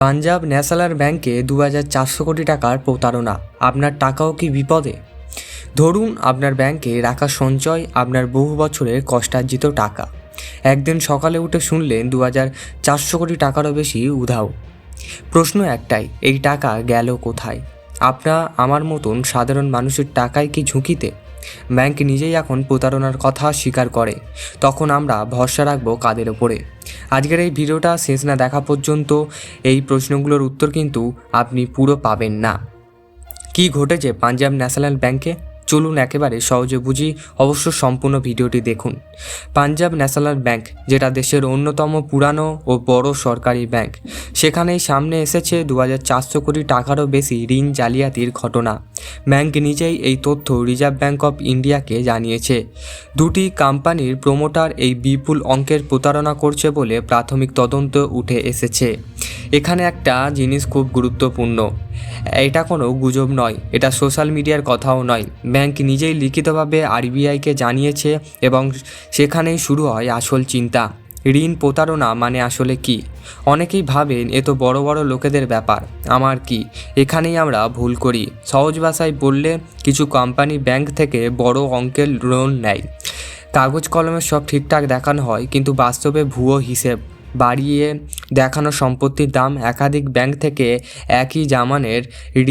Punjab national ব্যাংকে ২,৪০০ কোটি টাকার প্রতারণা। আপনার টাকাও কি বিপদে? ধরুন আপনার ব্যাংকে রাখা সঞ্চয়, আপনার বহু বছরের কষ্টার্জিত টাকা। একদিন সকালে উঠে শুনলেন ২,৪০০ কোটি টাকারও বেশি উধাও। প্রশ্ন একটাই, এই টাকা গেল কোথায়? আপনার আমার মতন সাধারণ মানুষের টাকায় কি ঝুঁকিতে? ব্যাংক নিজেই এখন প্রতারণার কথা স্বীকার করে, তখন আমরা ভরসা রাখবো কাদের ওপরে? আজকের এই ভিডিওটা শেষ না দেখা পর্যন্ত এই প্রশ্নগুলোর উত্তর কিন্তু আপনি পুরো পাবেন না। কি ঘটেছে পাঞ্জাব ন্যাশনাল ব্যাংকে? চলুন একেবারে সহজে বুঝি, অবশ্য সম্পূর্ণ ভিডিওটি দেখুন। পাঞ্জাব ন্যাশনাল ব্যাংক, যেটা দেশের অন্যতম পুরানো ও বড় সরকারি ব্যাংক, সেখানেই সামনে এসেছে ২,৪০০ কোটি টাকারও বেশি ঋণ জালিয়াতির ঘটনা। ব্যাংক নিজেই এই তথ্য রিজার্ভ ব্যাংক অফ ইন্ডিয়াকে জানিয়েছে। দুটি কোম্পানির প্রমোটার এই বিপুল অঙ্কের প্রতারণা করছে বলে প্রাথমিক তদন্ত উঠে এসেছে। এখানে একটা জিনিস খুব গুরুত্বপূর্ণ, এটা কোনো গুজব নয়, এটা সোশ্যাল মিডিয়ার কথাও নয়। ব্যাংক নিজেই লিখিতভাবে আরবিআইকে জানিয়েছে এবং সেখানেই শুরু হয় আসল চিন্তা। ঋণ প্রতারণা মানে আসলে কি? অনেকেই ভাবেন এ তো বড় বড় লোকেদের ব্যাপার, আমার কি? এখানেই আমরা ভুল করি। সহজ ভাষায় বললে, কিছু কোম্পানি ব্যাংক থেকে বড় অঙ্কের লোন নেয়। কাগজ কলমে সব ঠিকঠাক দেখানো হয়, কিন্তু বাস্তবে ভুয়ো হিসেব বাড়িয়ে দেখানো সম্পত্তির দাম, একাধিক ব্যাংক থেকে একই জামানের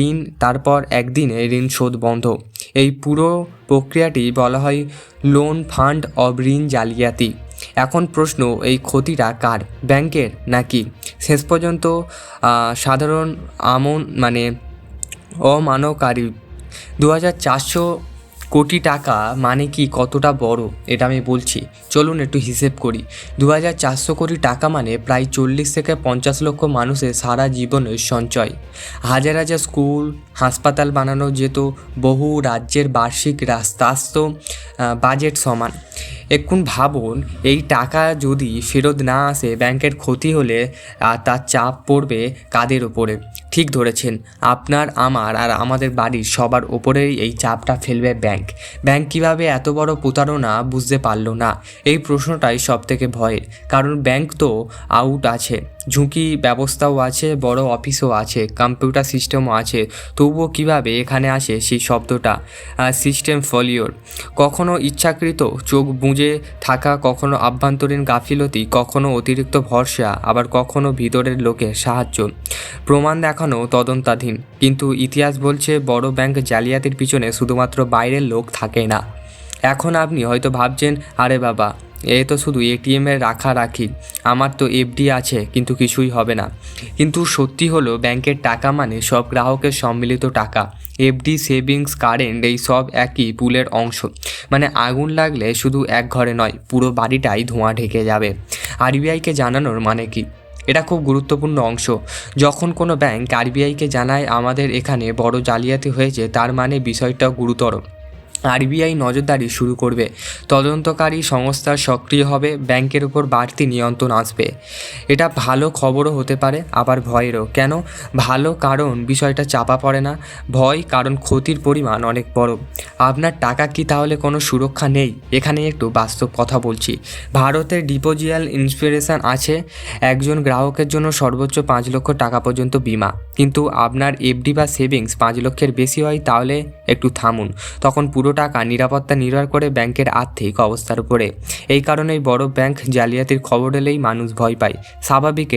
ঋণ, তারপর একদিনে ঋণ শোধ বন্ধ। এই পুরো প্রক্রিয়াটি বলা হয় লোন ফান্ড অব ঋণ জালিয়াতি। এখন প্রশ্ন, এই ক্ষতিটা কার? ব্যাংকের নাকি শেষ পর্যন্ত সাধারণ অমানবকারী? ২,৪০০ কোটি টাকা মানে কি কতটা বড় এটা আমি বলছি, চলুন একটু হিসেব করি। ২,৪০০ কোটি টাকা মানে প্রায় ৪০ থেকে ৫০ লক্ষ মানুষের সারা জীবনের সঞ্চয়। হাজার হাজার স্কুল, হাসপাতাল বানানো যেত, বহু রাজ্যের বার্ষিক স্বাস্থ্য বাজেট সমান। এখন ভাবুন, এই টাকা যদি ফেরত না আসে, ব্যাংকের ক্ষতি হলে তার চাপ পড়বে কাদের ওপরে? ঠিক ধরেছেন, আপনার, আমার আর আমাদের বাড়ির সবার ওপরেই এই চাপটা ফেলবে ব্যাংক। ব্যাংক কীভাবে এত বড় প্রতারণা বুঝতে পারলো না? এই প্রশ্নটাই সব থেকে ভয়ের, কারণ ব্যাংক তো আউট আছে, ঝুঁকি ব্যবস্থাও আছে, বড় অফিসও আছে, কম্পিউটার সিস্টেমও আছে, তবুও কীভাবে এখানে আসে সেই শব্দটা? সিস্টেম ফলিওর। কখনো ইচ্ছাকৃত চোখ বুজে থাকা, কখনো আভ্যন্তরীণ গাফিলতি, কখনো অতিরিক্ত ভরসা, আবার কখনো ভিতরের লোকের সাহায্য। প্রমাণ দেখানো তদন্তাধীন, কিন্তু ইতিহাস বলছে বড় ব্যাংক জালিয়াতির পিছনে শুধুমাত্র বাইরের লোক থাকে না। এখন আপনি হয়তো ভাবছেন, আরে বাবা, এ তো শুধু এটিএমে রাখি, আমার তো এফডি আছে, কিন্তু কিছুই হবে না। কিন্তু সত্যি হলো, ব্যাংকের টাকা মানে সব গ্রাহকের সম্মিলিত টাকা। এফডি, সেভিংস, কারেন্ট, এই সব একই পুলের অংশ। মানে আগুন লাগলে শুধু এক ঘরে নয়, পুরো বাড়িটাই ধোঁয়া ঢেকে যাবে। আরবিআইকে জানানোর মানে কি? এটা খুব গুরুত্বপূর্ণ অংশ। যখন কোনো ব্যাংক আরবিআইকে জানায় আমাদের এখানে বড় জালিয়াতি হয়েছে, তার মানে বিষয়টা গুরুতর। আরবিআই নজরদারি শুরু করবে, তদন্তকারী সংস্থা সক্রিয় হবে, ব্যাংকের উপর বাড়তি নিয়ন্ত্রণ আসবে। এটা ভালো খবরও হতে পারে, আবার ভয়েরও। কেন ভালো? কারণ বিষয়টা চাপা পড়ে না। ভয় কারণ ক্ষতির পরিমাণ অনেক বড়। আপনার টাকা কি তাহলে কোনো সুরক্ষা নেই? এখানে একটু বাস্তব কথা বলছি। ভারতের ডিপোজিটাল ইন্স্যুরেন্স আছে, একজন গ্রাহকের জন্য সর্বোচ্চ ৫ লক্ষ টাকা পর্যন্ত বিমা। কিন্তু আপনার এফডি বা সেভিংস ৫ লক্ষের বেশি হয়, তাহলে একটু থামুন। তখন পুরো টাকা নিরাপত্তা নির্ভর করে ব্যাংকের আর্থিক অবস্থার উপরে। এই কারণেই বড় ব্যাংক জালিয়াতির খবর এলেই মানুষ ভয় পায়। স্বাভাবিক,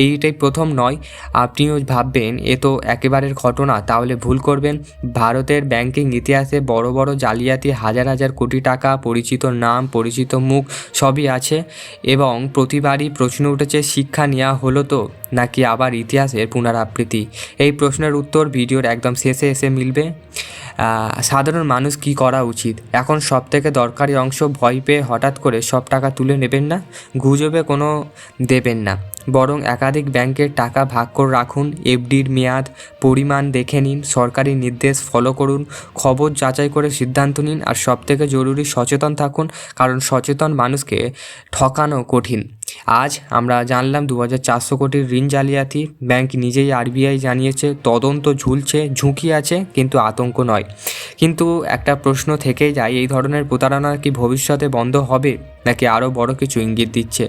এইটাই প্রথম নয়। আপনিও ভাববেন এ তো একেবারের ঘটনা, তাহলে ভুল করবেন। ভারতের ব্যাংকিং ইতিহাসে বড় বড় জালিয়াতি, হাজার হাজার কোটি টাকা, পরিচিত নাম, পরিচিত মুখ সবই আছে, এবং প্রতিবারই প্রশ্ন উঠেছে, শিক্ষা নেওয়া হলো তো, নাকি আবার ইতিহাসের পুনরাবৃত্তি? এই প্রশ্নের উত্তর ভিডিওর একদম শেষে এসে মিলবে। সাধারণ মানুষ কি করা উচিত? এখন সবথেকে দরকারি অংশ, ভয় পেয়ে হঠাৎ করে সব টাকা তুলে নেবেন না, গুজবে কোনো দেবেন না, বরং একাধিক ব্যাংকের টাকা ভাগ করে রাখুন। এফডির মেয়াদ, পরিমাণ দেখে নিন, সরকারি নির্দেশ ফলো করুন, খবর যাচাই করে সিদ্ধান্ত নিন, আর সবথেকে জরুরি, সচেতন থাকুন, কারণ সচেতন মানুষকে ঠকানো কঠিন। আজ আমরা জানলাম ২,৪০০ কোটির ঋণ জালিয়াতি। ব্যাংক নিজেই আরবিআই জানিয়েছে, তদন্ত ঝুলছে, ঝুঁকি আছে, কিন্তু আতঙ্ক নয়। কিন্তু একটা প্রশ্ন থেকেই যায়, এই ধরনের প্রতারণা কি ভবিষ্যতে বন্ধ হবে? নাকি আরও বড় কিছু ইঙ্গিত দিচ্ছে?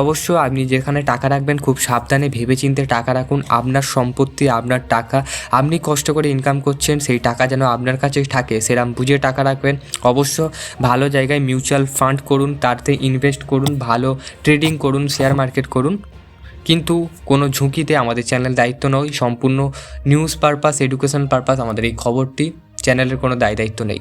অবশ্য আপনি যেখানে টাকা রাখবেন খুব সাবধানে ভেবেচিন্তে টাকা রাখুন। আপনার সম্পত্তি, আপনার টাকা, আপনি কষ্ট করে ইনকাম করছেন, সেই টাকা যেন আপনার কাছেই থাকে সেরকম বুঝে টাকা রাখবেন। অবশ্য ভালো জায়গায় মিউচুয়াল ফান্ড করুন, তাতে ইনভেস্ট করুন, ভালো ট্রেডিং করুন, শেয়ার মার্কেট করুন, কিন্তু কোনো ঝুঁকিতে আমাদের চ্যানেল দায়িত্ব নয়। সম্পূর্ণ নিউজ পারপাস, এডুকেশন পারপাস আমাদের এই খবরটি, চ্যানেলের কোনো দায়িত্ব নেই।